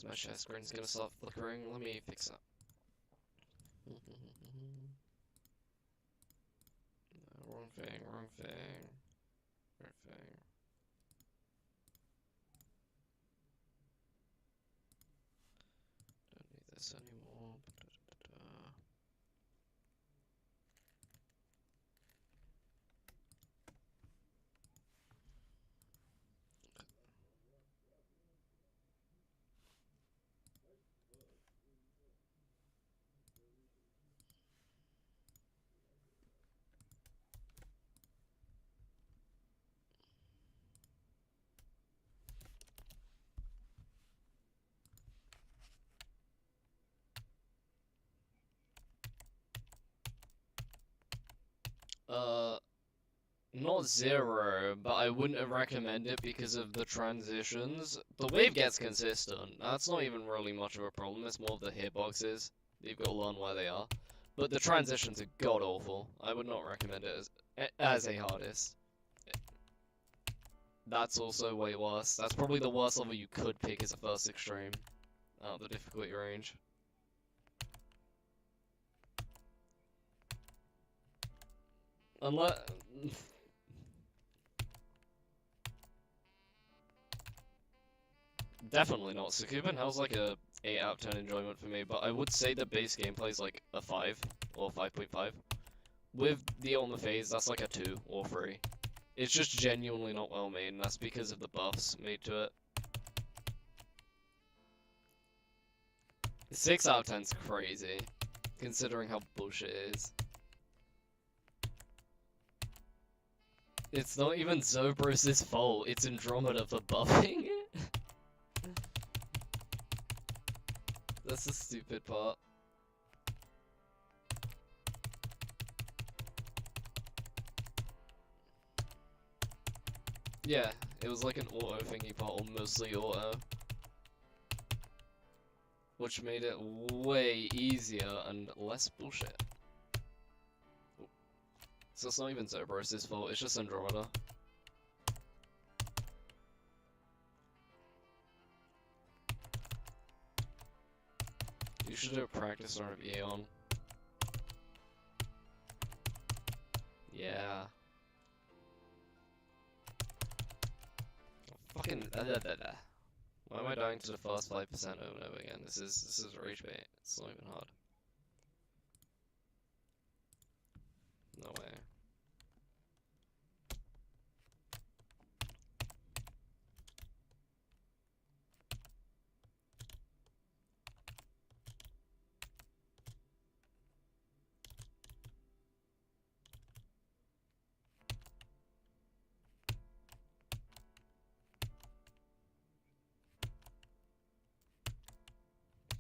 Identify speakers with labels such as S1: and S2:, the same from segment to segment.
S1: My share screen's gonna start flickering. Let me fix that. No, wrong thing, wrong thing. Wrong thing. Don't need this anymore. Not zero, but I wouldn't recommend it because of the transitions. The wave gets consistent. That's not even really much of a problem. It's more of the hitboxes. You've got to learn where they are. But the transitions are god awful. I would not recommend it as a hardest. That's also way worse. That's probably the worst level you could pick as a first extreme out of the difficulty range. Unless... Definitely not. Sukuban Hell's like a 8 out of 10 enjoyment for me, but I would say the base gameplay is like a 5 or 5.5. With the Ultimate Phase, that's like a 2 or 3. It's just genuinely not well made, and that's because of the buffs made to it. 6 out of 10's crazy, considering how bullshit it is. It's not even Zobros' fault, it's Andromeda for buffing it. That's the stupid part. Yeah, it was like an auto thingy part, or mostly auto. Which made it way easier and less bullshit. So it's not even Zobros' fault, it's just Andromeda. You should do a practice run of Aeon. Yeah. Fucking Why am I dying to the first 5% over and over again? This is rage bait. It's not even hard. No way.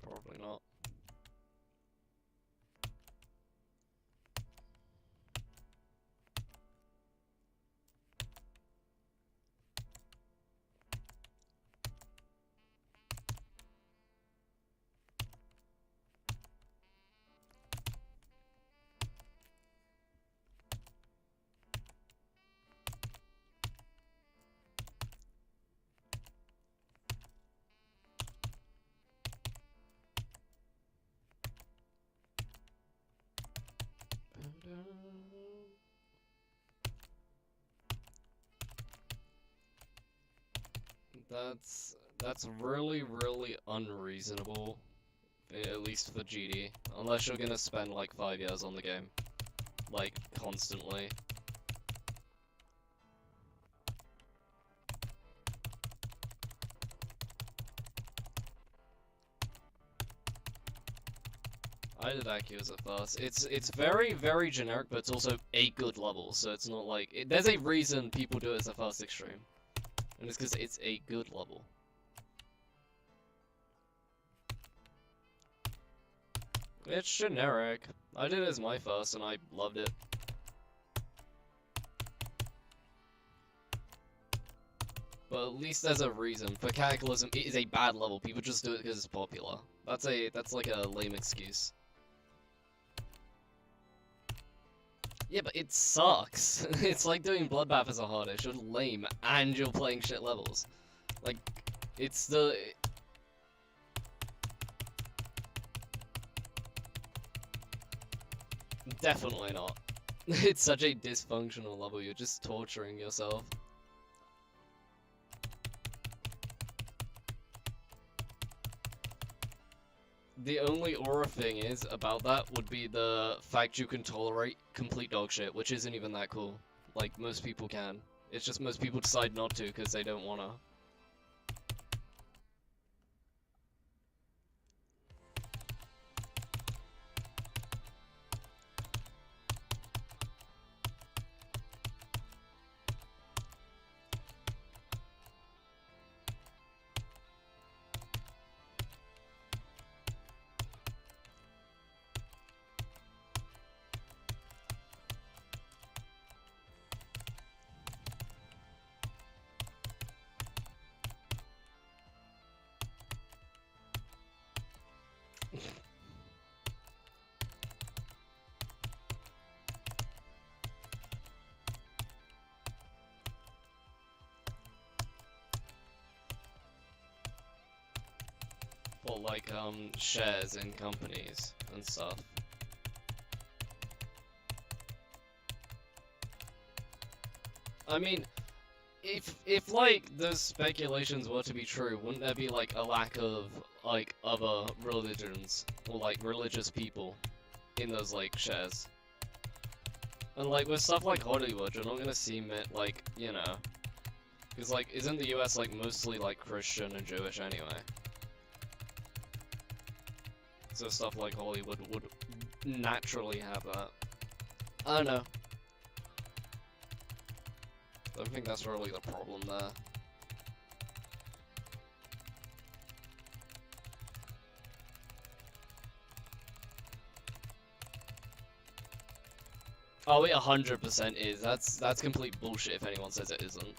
S1: Probably not. That's really, really unreasonable, at least for GD, unless you're gonna spend like 5 years on the game, like, constantly. I did Accus at first. It's very, very generic, but it's also a good level, so it's not like... there's a reason people do it as a first extreme. And it's because it's a good level. It's generic. I did it as my first, and I loved it. But at least there's a reason. For Cataclysm, it is a bad level. People just do it because it's popular. That's like a lame excuse. Yeah, but it sucks. It's like doing Bloodbath as a hardest. You're lame, and you're playing shit levels. Like, it's the... Definitely not. It's such a dysfunctional level, you're just torturing yourself. The only aura thing is about that would be the fact you can tolerate complete dog shit, which isn't even that cool. Like, most people can. It's just most people decide not to because they don't wanna. Or like, shares in companies and stuff. I mean, if like those speculations were to be true, wouldn't there be like a lack of like other religions or like religious people in those like shares? And like with stuff like Hollywood, you're not gonna see it like, you know, because like isn't the US like mostly like Christian and Jewish anyway? So stuff like Hollywood would naturally have that. I don't know. I don't think that's really the problem there. Oh, it 100% is. That's complete bullshit if anyone says it isn't.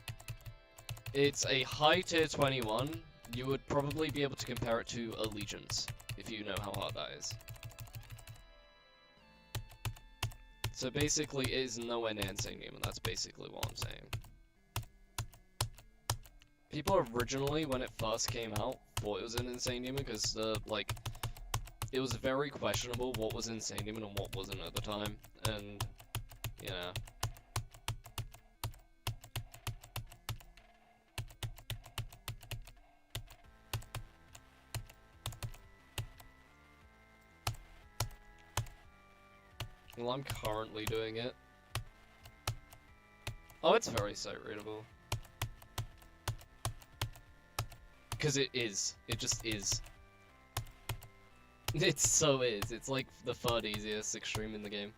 S1: It's a high tier 21. You would probably be able to compare it to Allegiance, if you know how hard that is. So basically, it is nowhere near Insane Demon, that's basically what I'm saying. People originally, when it first came out, thought it was an Insane Demon, because like, it was very questionable what was Insane Demon and what wasn't at the time, and, you know. Well, I'm currently doing it. Oh, it's very sight readable. Because it is. It just is. It so is. It's like the third easiest extreme in the game.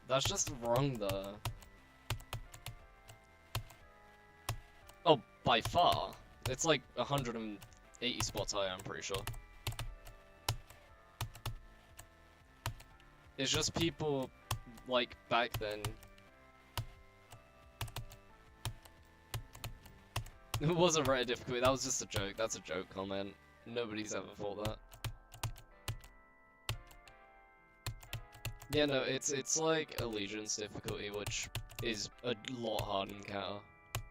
S1: That's just wrong, though. Oh, by far. It's like 180 spots higher, I'm pretty sure. It's just people, like, back then. It wasn't very difficult, that was just a joke. That's a joke comment. Nobody's ever thought that. Yeah, no, it's like Allegiance difficulty, which is a lot harder than Counter.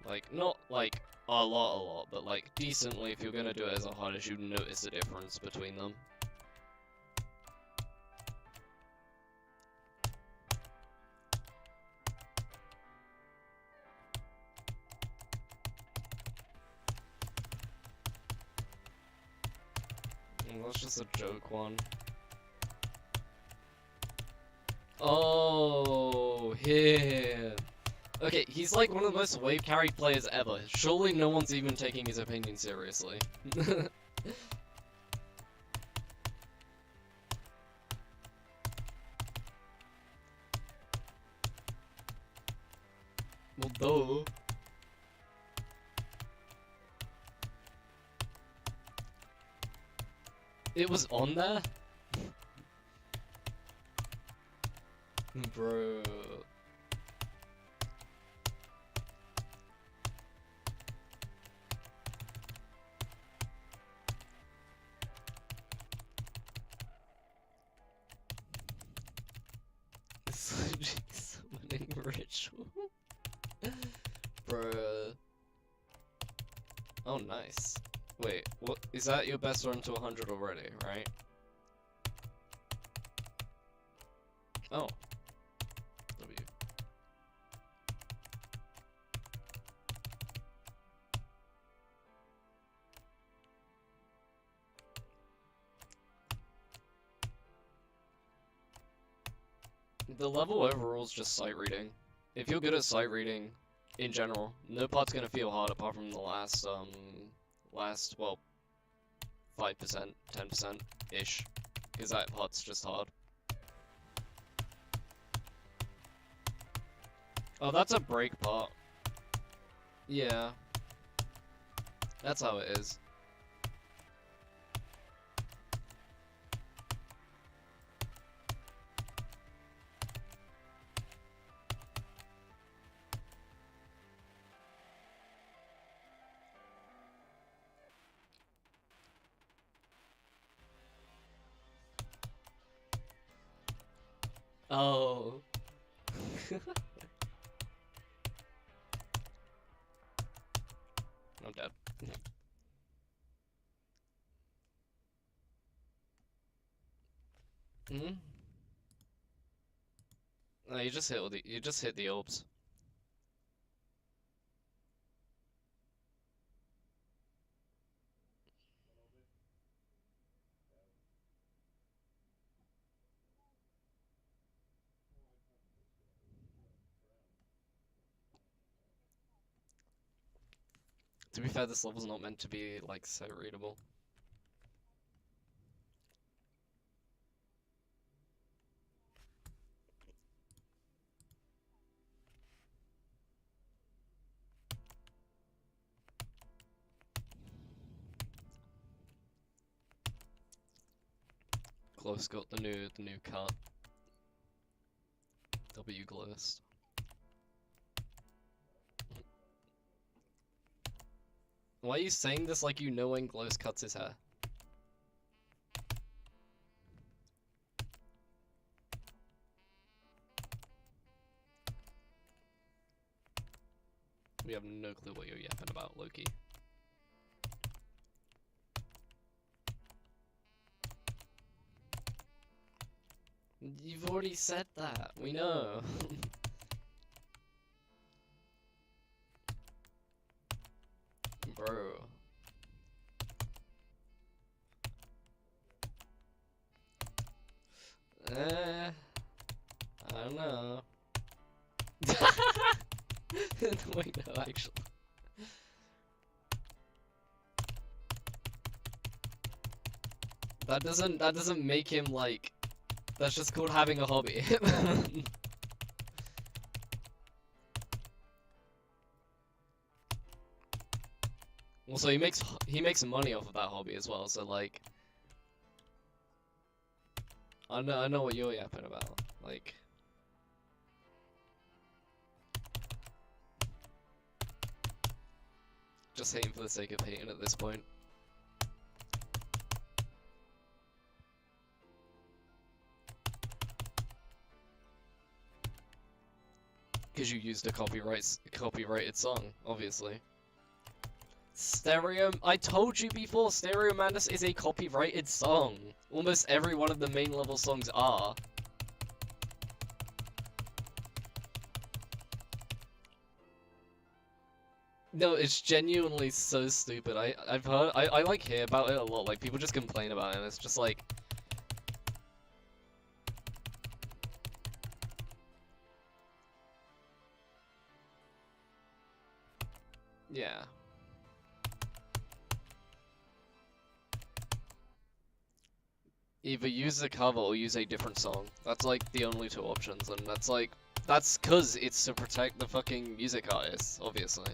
S1: Like, not like a lot, but like decently if you're gonna do it as a hardest, you notice the difference between them. That's just a joke one. Oh, him. Okay, he's like one of the most wave carried players ever. Surely no one's even taking his opinion seriously. Well, duh. It was on there? Bro. Summoning ritual. Bro. Oh, nice. Wait, what? Is that your best run to 100 already, right? Oh. W. The level overall is just sight reading. If you're good at sight reading, in general, no part's gonna feel hard apart from the last, well, 5%, 10%-ish. Because that part's just hard. Oh, that's a break part. Yeah. That's how it is. Oh. I'm dead. Hmm? No, you just hit the orbs. To be fair, this level's not meant to be, like, so readable. Close got the new cut. W Glowst. Why are you saying this like you know when Glowst cuts his hair? We have no clue what you're yapping about, Loki. You've already said that, we know. Bro. I don't know. Wait, no, actually. That doesn't make him like. That's just called having a hobby. Also, he makes money off of that hobby as well. So like, I know what you're yapping about. Like, just hating for the sake of hating at this point. Because you used a copyrighted song, obviously. I told you before, Stereo Madness is a copyrighted song. Almost every one of the main level songs are. No, it's genuinely so stupid. I like hear about it a lot. Like people just complain about it, and it's just like. Yeah. Either use the cover or use a different song. That's like the only two options, and that's cause it's to protect the fucking music artists, obviously.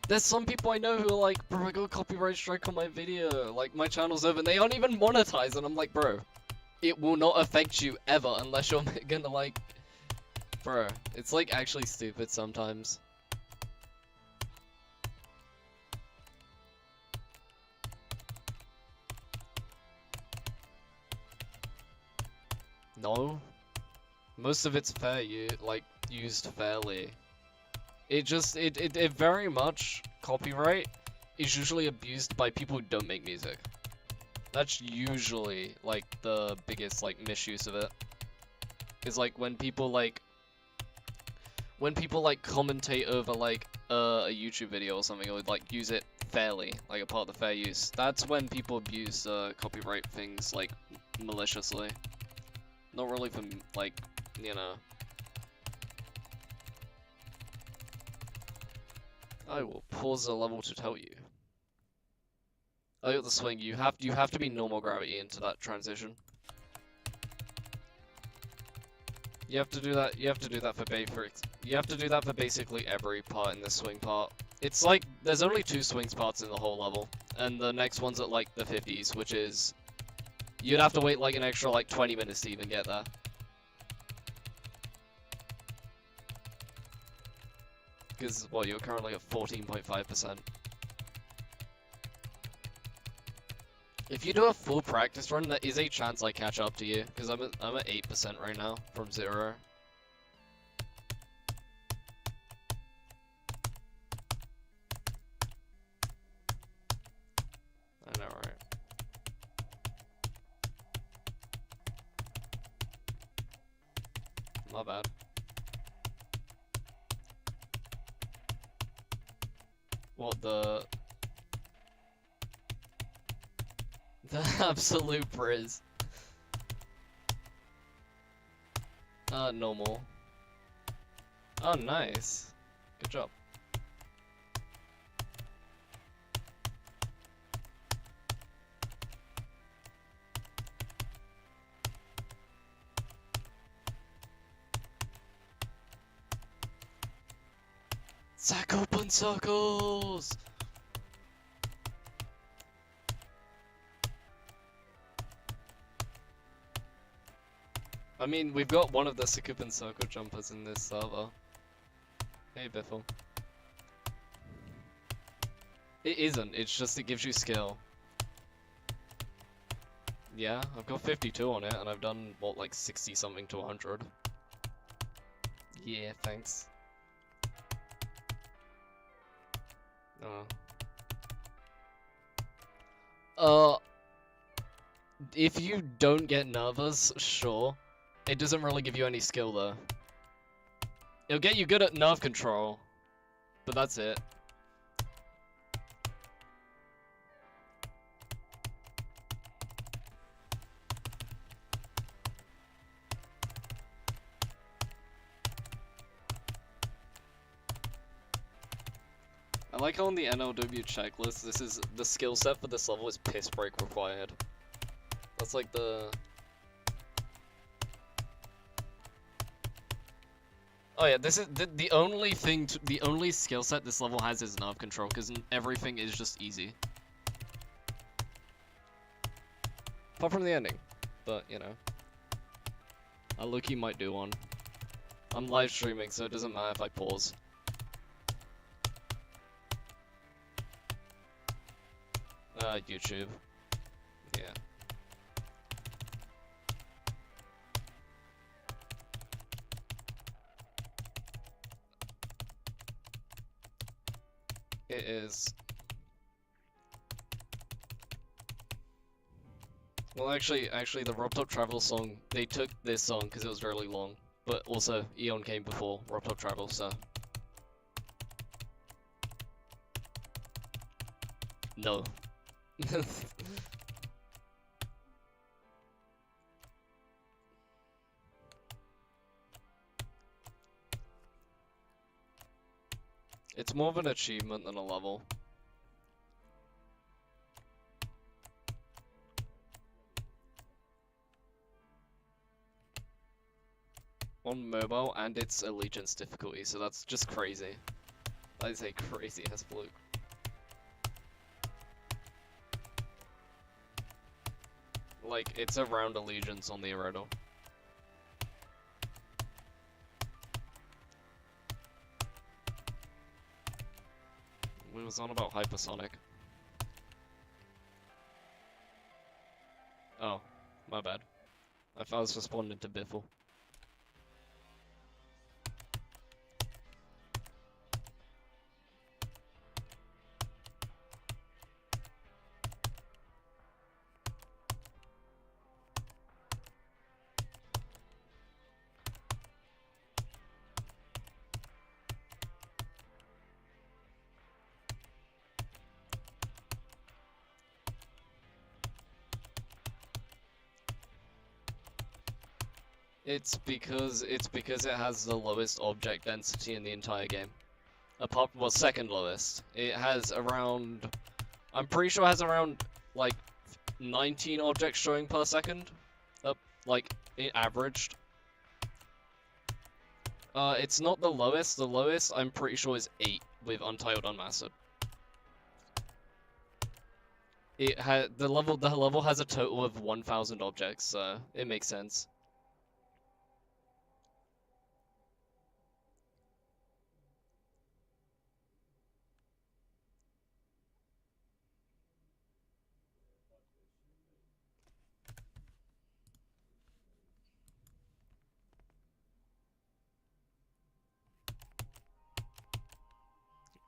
S1: There's some people I know who are like, bro, I got a copyright strike on my video, like my channel's over, and they aren't even monetized, and I'm like, bro, it will not affect you ever unless you're gonna like, bro, it's like actually stupid sometimes. No, most of it's fair, used fairly. It very much copyright is usually abused by people who don't make music. That's usually like the biggest like misuse of it. Is like when people like commentate over like a YouTube video or something, or like use it fairly, like a part of the fair use. That's when people abuse copyright things like maliciously. Not really for like, you know. I will pause the level to tell you. I got the swing. You have to be normal gravity into that transition. You have to do that. You have to do that for You have to do that for basically every part in the swing part. It's like there's only 2 swings parts in the whole level, and the next one's at like the 50s, which is you'd have to wait like an extra like 20 minutes to even get there. Because well, you're currently at 14.5%. If you do a full practice run, there is a chance I catch up to you, because I'm at 8% right now from 0. I know, right? My bad. What the absolute briz. Normal. Oh, nice. Good job. Zack open circles! I mean, we've got one of the Sakupan circle jumpers in this server. Hey, Biffle. It isn't, it's just it gives you skill. Yeah, I've got 52 on it, and I've done, what, like 60 something to 100. Yeah, thanks. If you don't get nervous, sure. It doesn't really give you any skill though. It'll get you good at nerve control, but that's it. I like how on the NLW checklist, this is the skill set for this level is piss break required. That's like the... Oh yeah, this is the only thing, the only skill set this level has is nerve control, because everything is just easy. Apart from the ending, but you know. I low-key might do one. I'm live streaming, so it doesn't matter if I pause. YouTube. Yeah. It is. Well, actually, the RobTop Travel song, they took this song because it was really long, but also Eon came before RobTop Travel, so. No. It's more of an achievement than a level. On mobile, and it's allegiance difficulty, so that's just crazy. That is a crazy ass fluke. Like, it's around allegiance on the Erodo. We was on about hypersonic. Oh, my bad. I thought I was responding to Biffle. It's because it has the lowest object density in the entire game. Apart from, well, second lowest. It has around, I'm pretty sure it has around like 19 objects showing per second. Like averaged. It's not the lowest. The lowest I'm pretty sure is 8 with Untitled Unmastered. It had the level has a total of 1,000 objects, so it makes sense.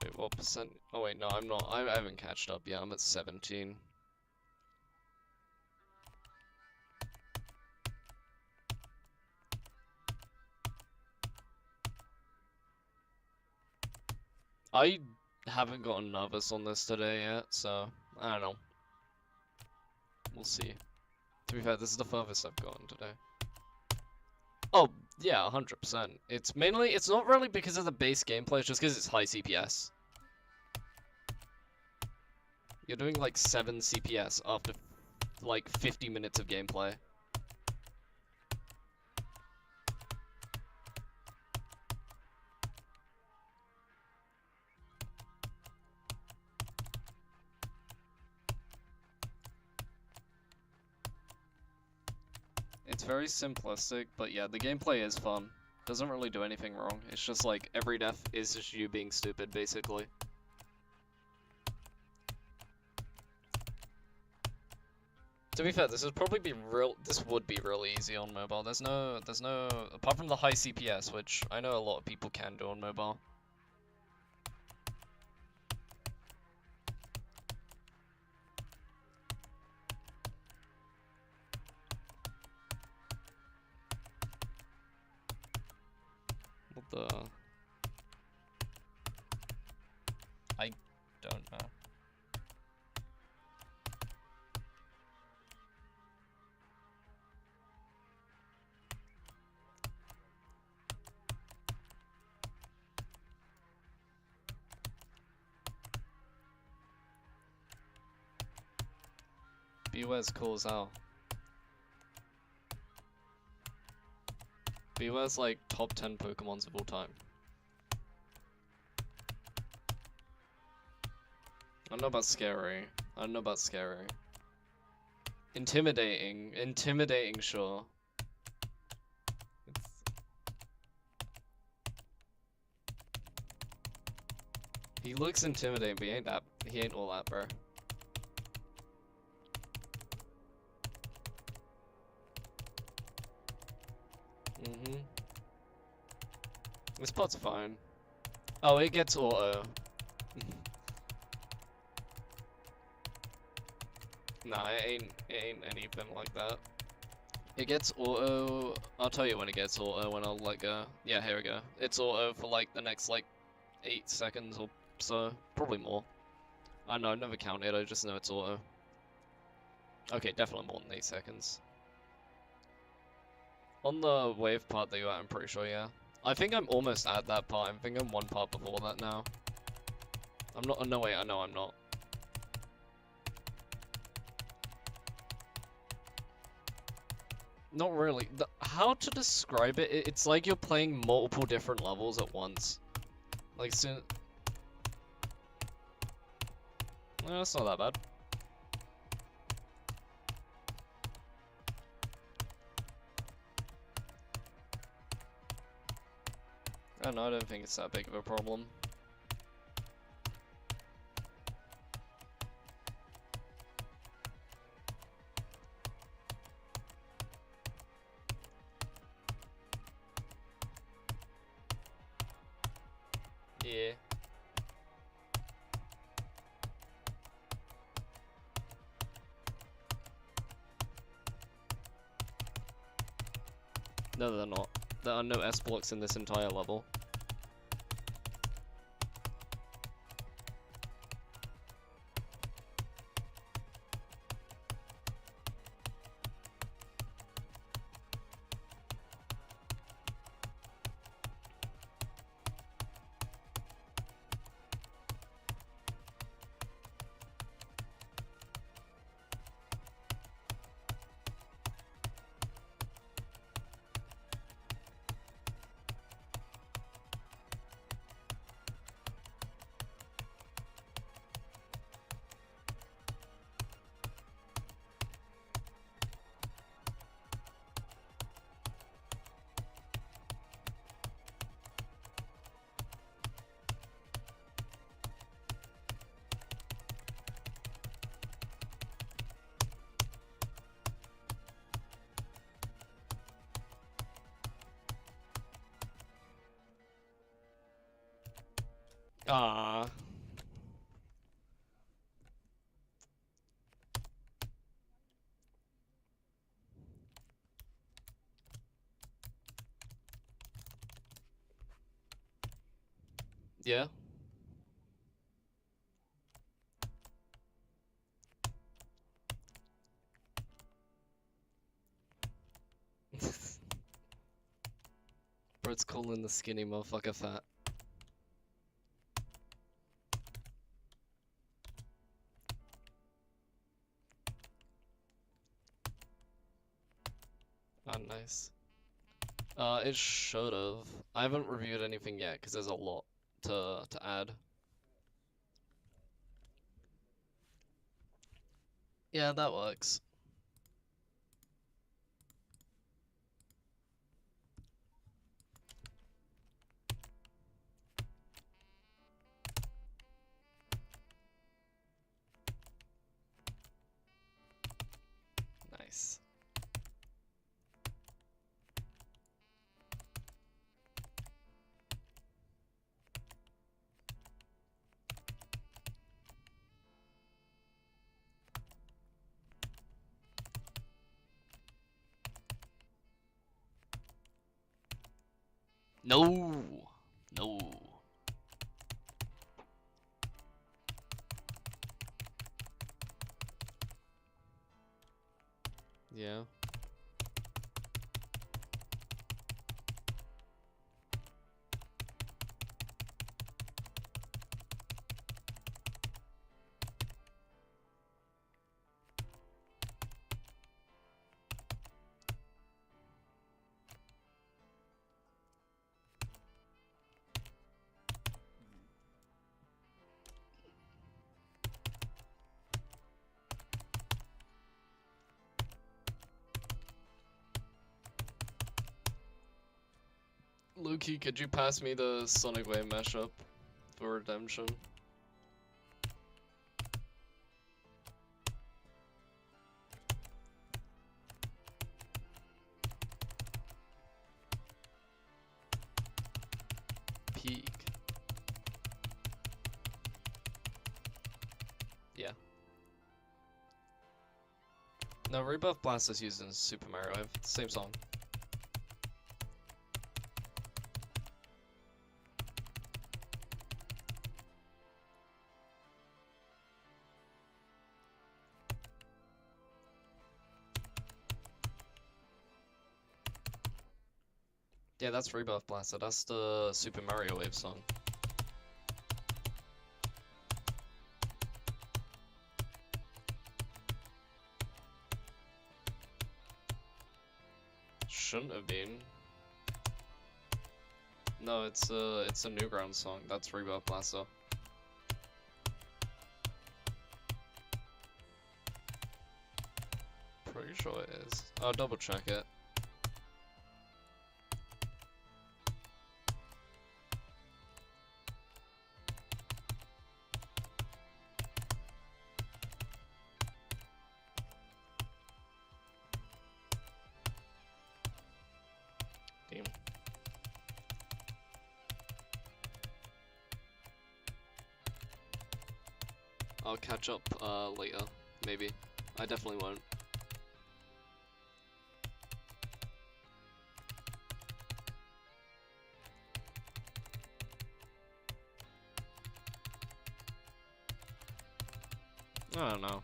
S1: Wait, what percent? Oh wait, no, I'm not. I haven't catched up yet. I'm at 17. I haven't gotten nervous on this today yet, so I don't know. We'll see. To be fair, this is the furthest I've gotten today. Oh, yeah, 100%. It's not really because of the base gameplay, it's just because it's high CPS. You're doing like 7 CPS after like 50 minutes of gameplay. It's very simplistic, but yeah, the gameplay is fun. Doesn't really do anything wrong. It's just like every death is just you being stupid, basically. To be fair, this would be real easy on mobile. There's no, apart from the high CPS, which I know a lot of people can do on mobile. What the? I don't know. Beware's cool as hell. Beware's like top 10 Pokemons of all time. I don't know about scary. I don't know about scary. Intimidating, sure. He looks intimidating, but he ain't all that, bro. This pot's fine. Oh, it gets auto. Nah, it ain't anything like that. It gets auto. I'll tell you when it gets auto when I'll let go. Yeah, here we go. It's auto for like the next like 8 seconds or so, probably more. I know, I've never counted. I just know it's auto. Okay, definitely more than 8 seconds. On the wave part that you're at, I'm pretty sure, yeah. I think I'm almost at that part. I think I'm one part before that now. I'm not. No, wait, I know I'm not. Not really. How to describe it? It's like you're playing multiple different levels at once. Like, soon. No, it's not that bad. I don't know, I don't think it's that big of a problem. Yeah. No, they're not. There are no S blocks in this entire level. Ah. Yeah. Bro, it's calling the skinny motherfucker fat. Ah, nice. It should've. I haven't reviewed anything yet, because there's a lot to add. Yeah, that works. Nice. No! No. Yeah. Luki, could you pass me the Sonic Wave mashup for Redemption? Peak. Yeah. No, Rebuff Blast is used in Super Mario Wave. Same song. Yeah, that's Rebuff Blaster. That's the Super Mario Wave song. Shouldn't have been. No, it's a Newgrounds song. That's Rebuff Blaster. Pretty sure it is. I'll double check it. Damn. I'll catch up later, maybe. I definitely won't. I don't know.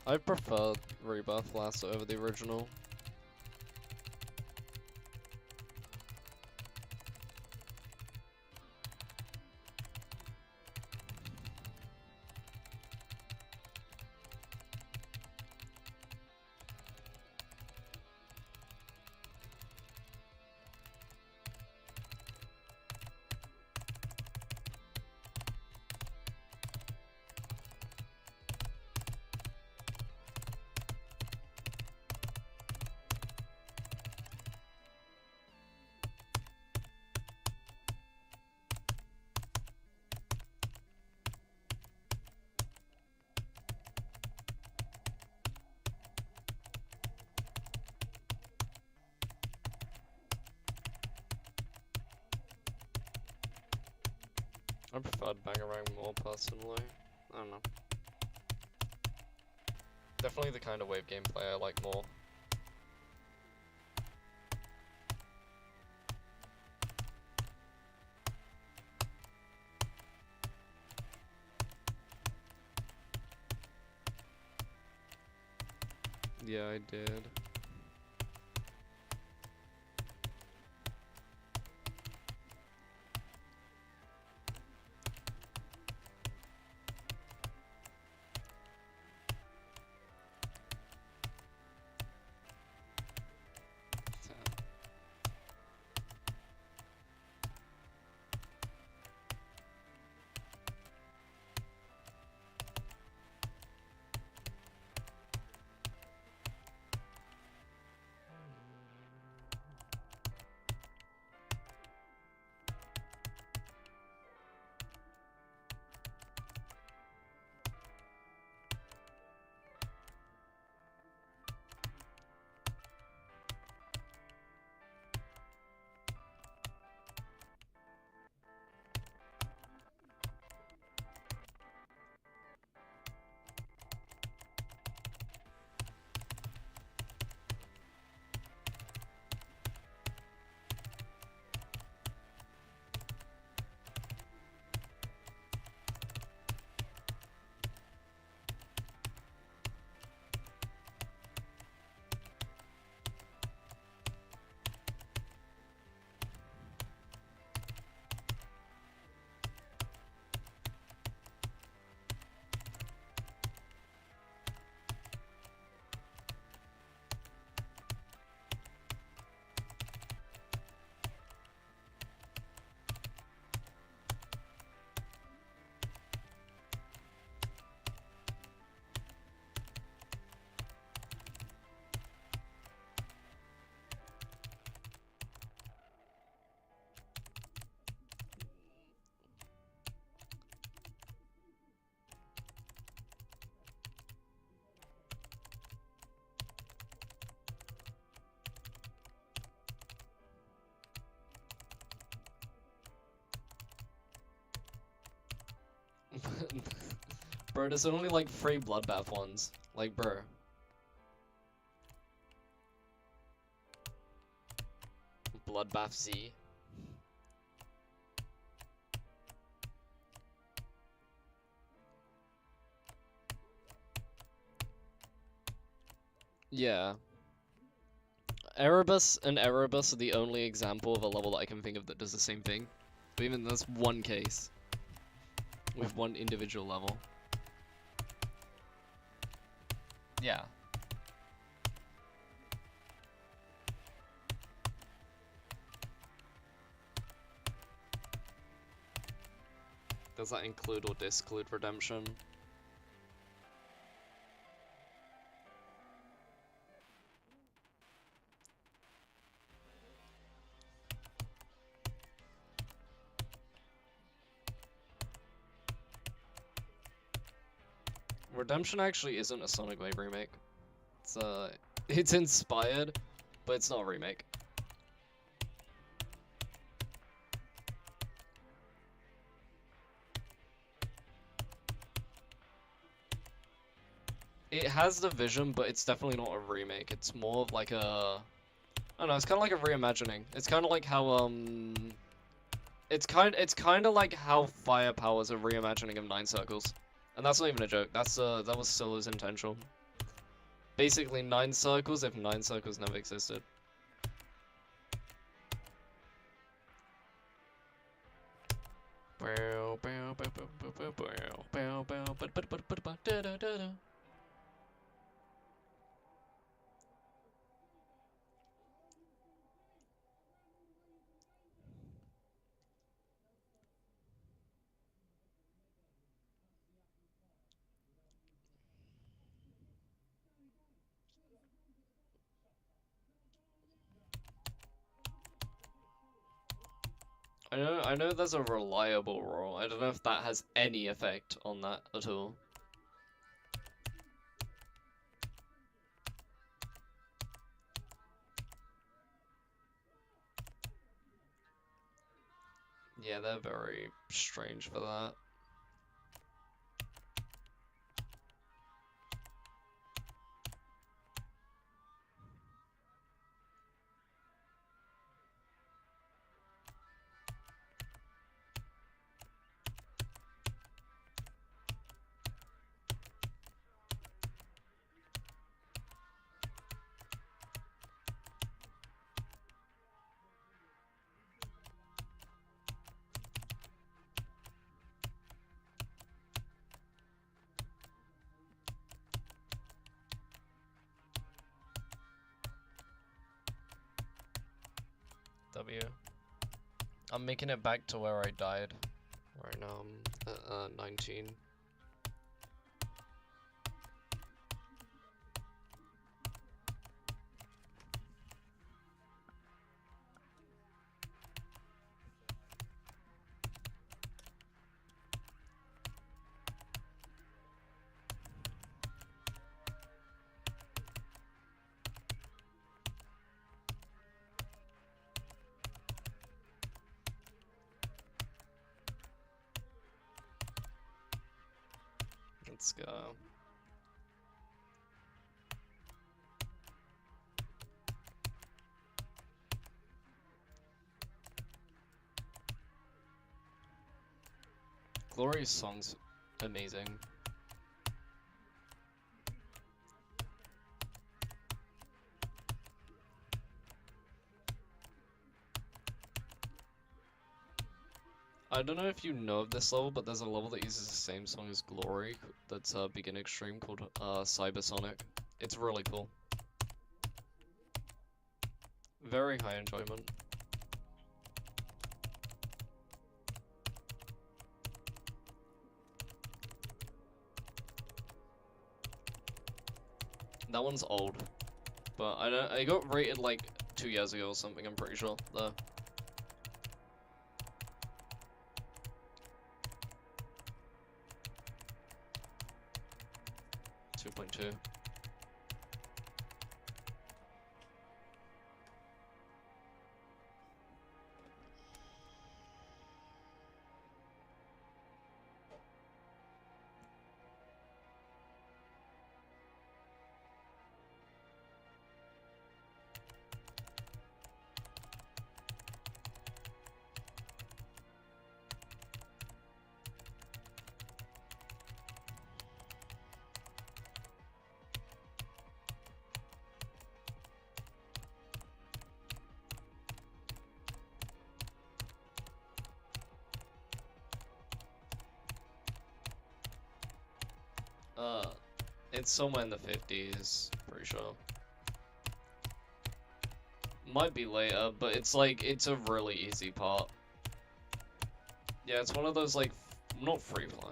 S1: I prefer Rebuff Blaster over the original. I preferred Bangarang more personally. I don't know. Definitely the kind of wave gameplay I like more. Yeah, I did. Bro, there's only like 3 Bloodbath ones. Like, bro. Bloodbath Z. Yeah. Erebus and Erebus are the only example of a level that I can think of that does the same thing. But even that's one case. With one individual level. Yeah. Does that include or disclude Redemption? Redemption actually isn't a Sonic Wave remake. It's inspired, but it's not a remake. It has the vision, but it's definitely not a remake. It's more of like a... I don't know, it's kind of like a reimagining. It's kind of like how, It's kind of like how Firepower's a reimagining of Nine Circles. And that's not even a joke. That was Solo's intention. Basically, Nine Circles if Nine Circles never existed. I know there's a reliable roll. I don't know if that has any effect on that at all. Yeah, they're very strange for that. W. I'm making it back to where I died. Right now I'm at 19. Let's go. Glory's song's amazing. I don't know if you know of this level, but there's a level that uses the same song as Glory that's beginning stream called Cybersonic. It's really cool. Very high enjoyment. That one's old, but I got rated like 2 years ago or something. I'm pretty sure though. 2.2. It's somewhere in the 50s, pretty sure. Might be later, but it's like, it's a really easy part. Yeah, it's one of those like, not free fly.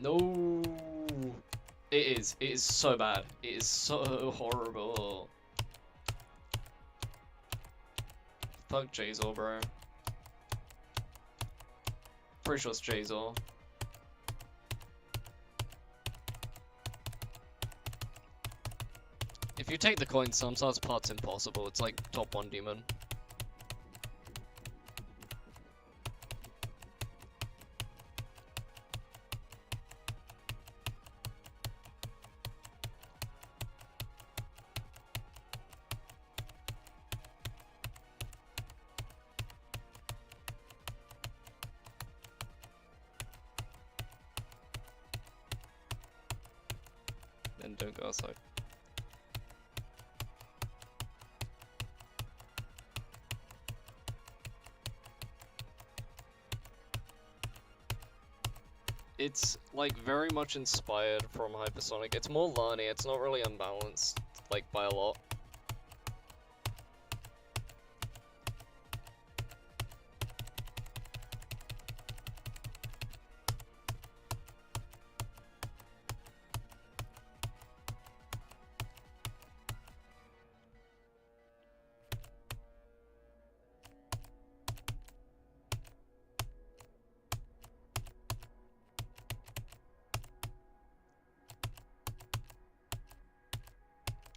S1: No, it is so bad. It is so horrible. Fuck Jazor, bro. Pretty sure it's Jazor. If you take the coin, sometimes part's impossible. It's like top 1 demon. Then don't go outside. It's like very much inspired from Hypersonic. It's more Lani, it's not really unbalanced, like by a lot.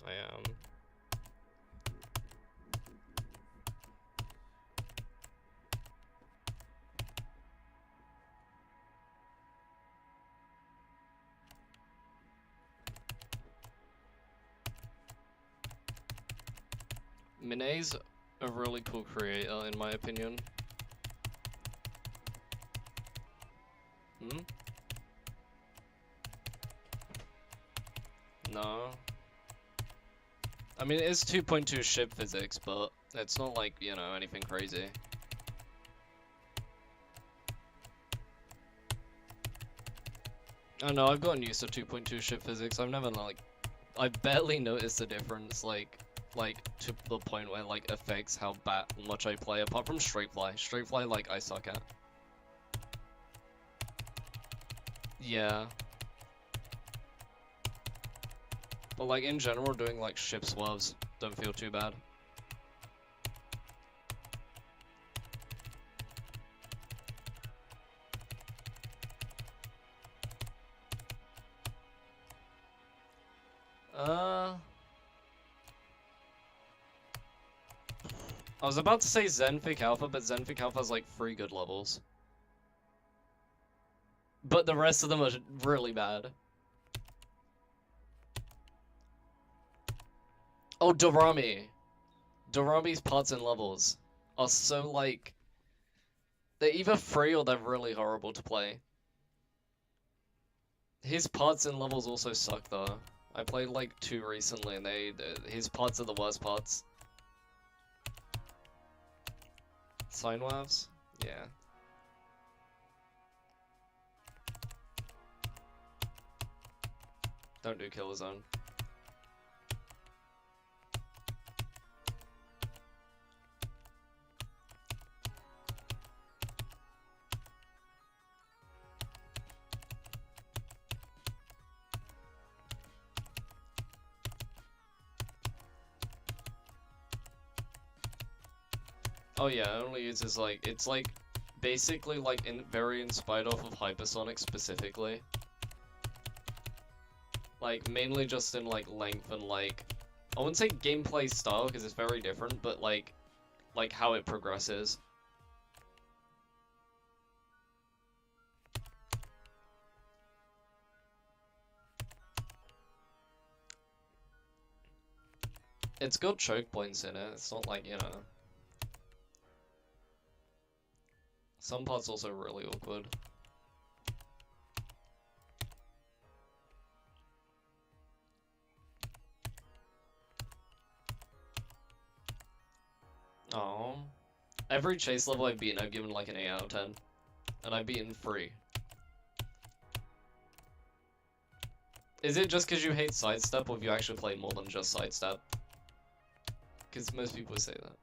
S1: I am. Minet's a really cool creator, in my opinion. Hmm? No. I mean, it is 2.2 ship physics, but it's not like, you know, anything crazy. I know, I've gotten used to 2.2 ship physics. I've never, like, I've barely noticed the difference, like to the point where, like, affects how much I play, apart from Straight Fly. Straight Fly, like, I suck at. Yeah. But, like, in general, doing, like, ship swerves don't feel too bad. I was about to say Zenfik Alpha, but Zenfik Alpha has like 3 good levels. But the rest of them are really bad. Oh, Dorami! Dorami's parts and levels are so, like, they're either free or they're really horrible to play. His parts and levels also suck though. I played like 2 recently and his parts are the worst parts. Sine waves? Yeah. Don't do Killer Zone. Oh yeah, it only uses like, it's like basically like very inspired off of Hypersonic specifically. Like mainly just in like length and like, I wouldn't say gameplay style because it's very different, but like how it progresses. It's got choke points in it, it's not like, you know. Some parts also really awkward. Oh, every chase level I've beaten, I've given like an 8 out of 10. And I've beaten 3. Is it just because you hate sidestep, or have you actually played more than just sidestep? Because most people say that.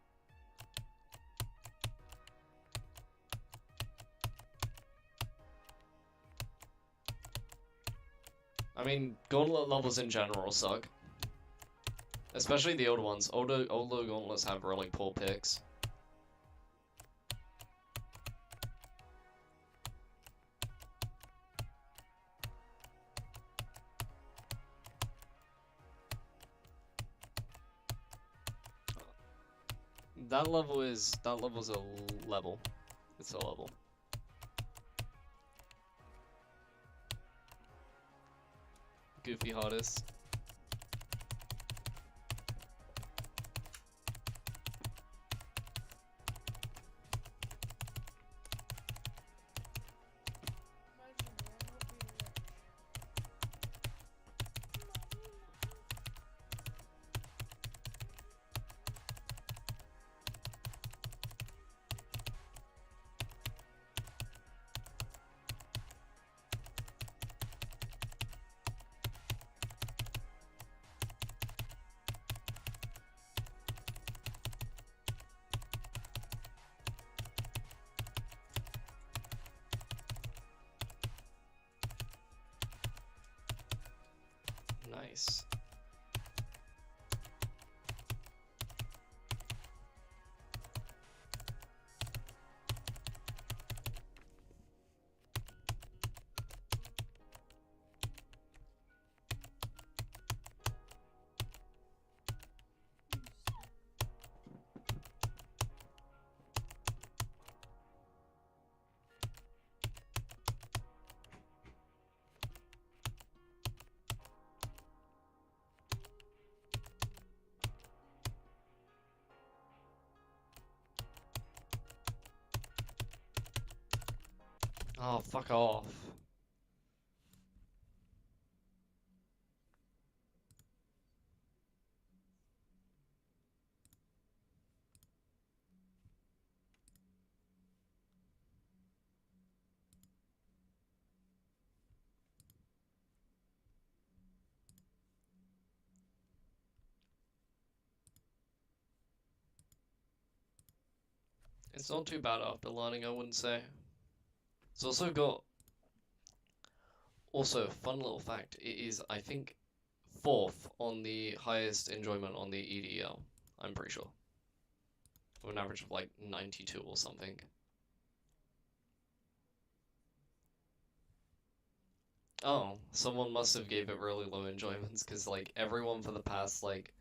S1: I mean, gauntlet levels in general suck. Especially the old ones. Older gauntlets have really poor picks. That level's a level. It's a level. Goofy hardest. Nice. Oh, fuck off. It's not too bad after learning, I wouldn't say. It's also got... Also, fun little fact, it is, I think, 4th on the highest enjoyment on the EDL. I'm pretty sure. With an average of like 92 or something. Oh, someone must have gave it really low enjoyments, because like everyone for the past like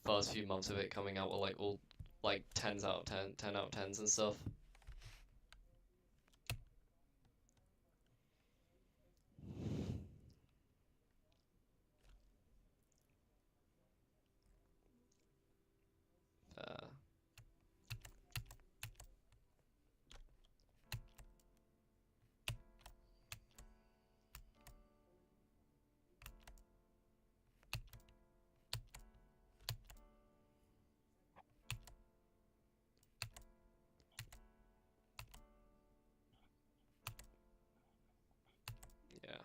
S1: first few months of it coming out were like all like 10s out of 10, 10 out of 10s and stuff. Uh, yeah.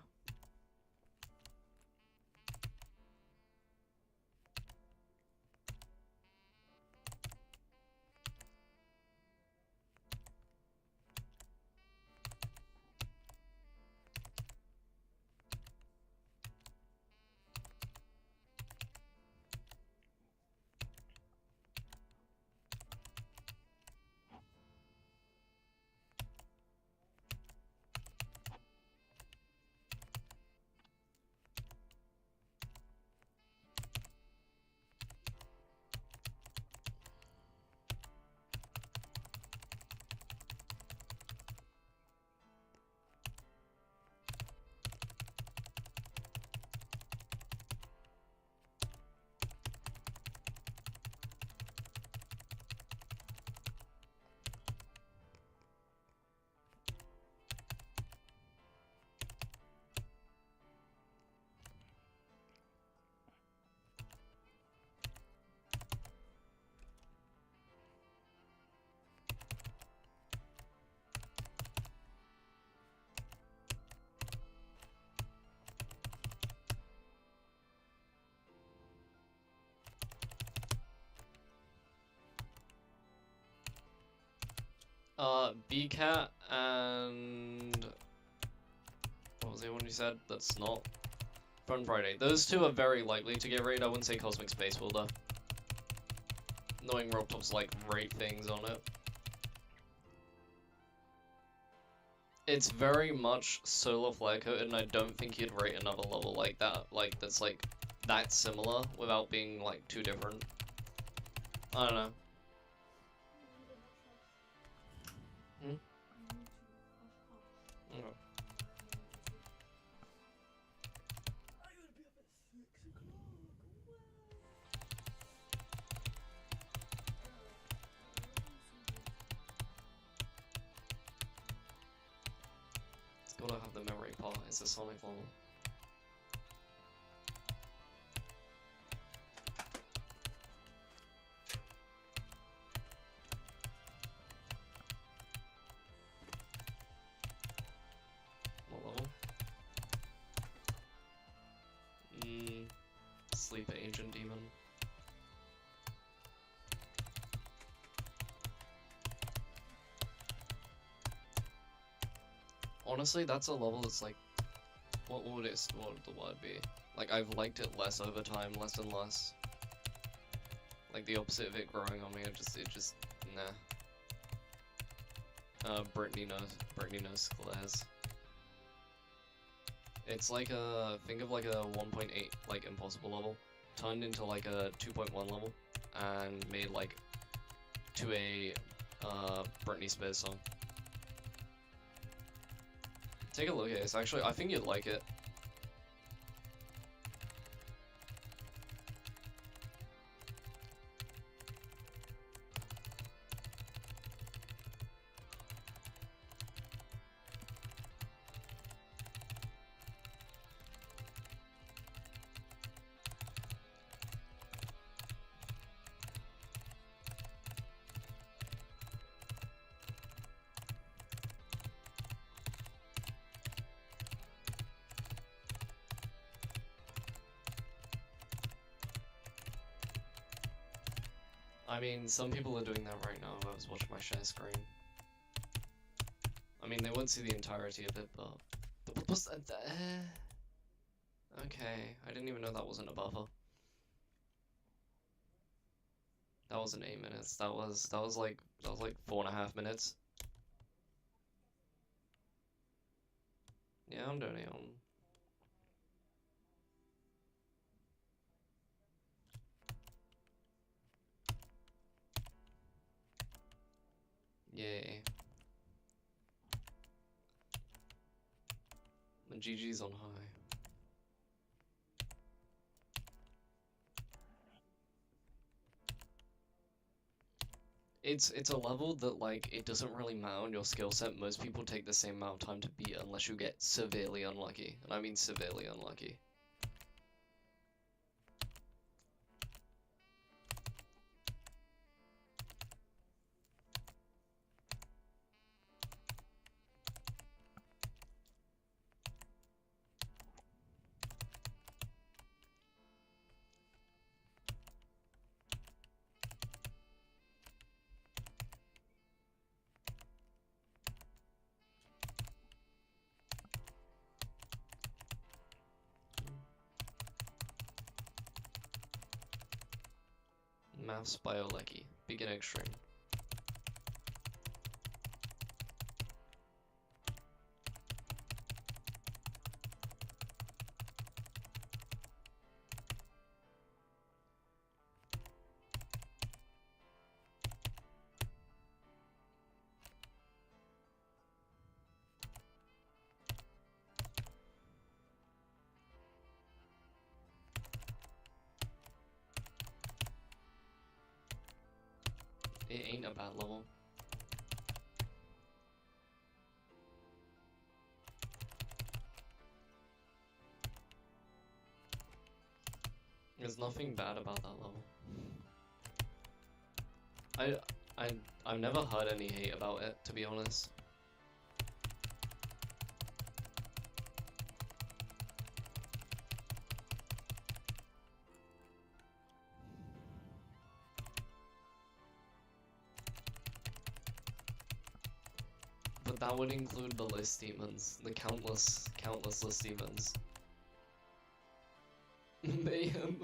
S1: BCat and what was the one you said? That's not Fun Friday. Those two are very likely to get raid. I wouldn't say Cosmic Space will though. Knowing Robtop's like rate things on it. It's very much solar flare coated, and I don't think you'd rate another level like that. Like that's like that similar without being like too different. I don't know. Hmm? Okay. It's gotta have the memory part. It's a Sonic level. What level? Sleep Agent Demon. Honestly, that's a level that's like, what would the word be? Like, I've liked it less over time, less and less. Like, the opposite of it growing on me, it just, nah. Brittany knows Claire's. It's like think of like a 1.8, like, impossible level, turned into like a 2.1 level, and made like, to a, Britney Spears song. Take a look at this, actually, I think you'd like it. I mean, some people are doing that right now. I was watching my share screen. I mean, they won't see the entirety of it, but... What was that? Okay, I didn't even know that wasn't a buffer. That wasn't 8 minutes. That was like 4.5 minutes. Yeah, I'm donating on. Yay. The GG's on high. It's a level that, like, it doesn't really matter on your skill set. Most people take the same amount of time to beat unless you get severely unlucky. And I mean severely unlucky. Maths Biolechy. Begin extreme. It ain't a bad level. There's nothing bad about that level. I've never heard any hate about it, to be honest. But that would include the list demons, the countless list demons. Mayhem.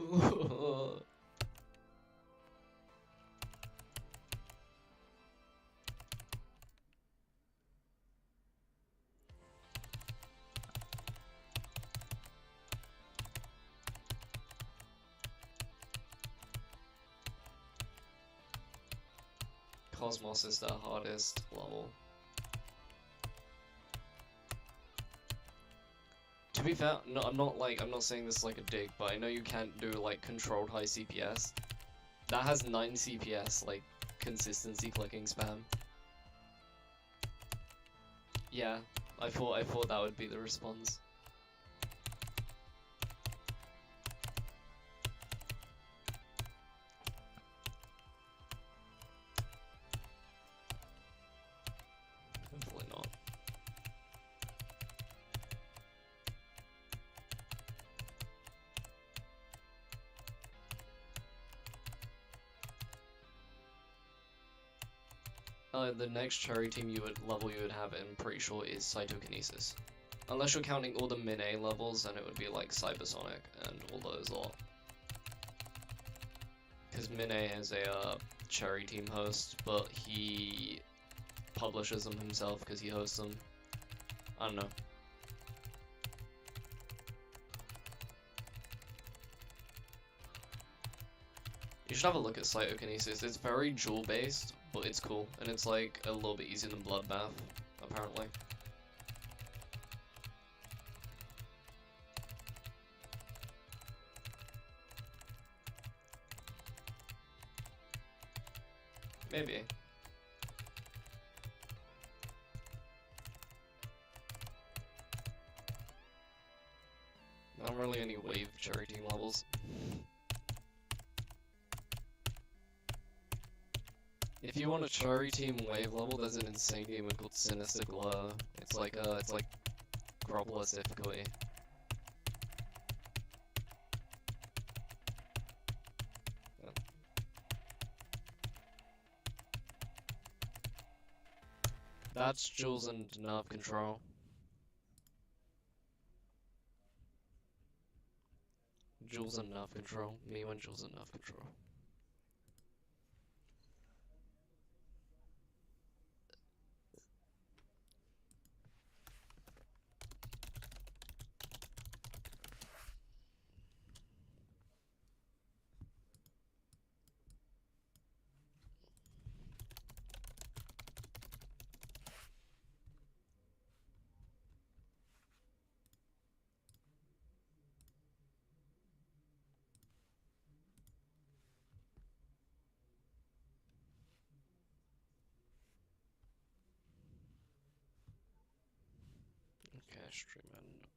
S1: Cosmos is the hardest level. To be fair, no, I'm not saying this like a dig, but I know you can't do like controlled high CPS. That has 9 CPS, like consistency clicking spam. Yeah, I thought that would be the response. Hopefully not. The next cherry team you would have, I'm pretty sure, is Cytokinesis. Unless you're counting all the min-A levels, then it would be like Cybersonic and all those lot. Because min-A is a cherry team host, but he publishes them himself because he hosts them. I don't know. You should have a look at Cytokinesis. It's very jewel based, but it's cool, and it's like a little bit easier than Bloodbath, apparently. Maybe. Not really any wave cherry team levels. If you want a cherry team wave level, there's an insane game called Sinister Glow. It's like Grobless difficulty. That's Jules and nerve control. Jules and nerve control. Me when Jules and nerve control. Okay, stream end.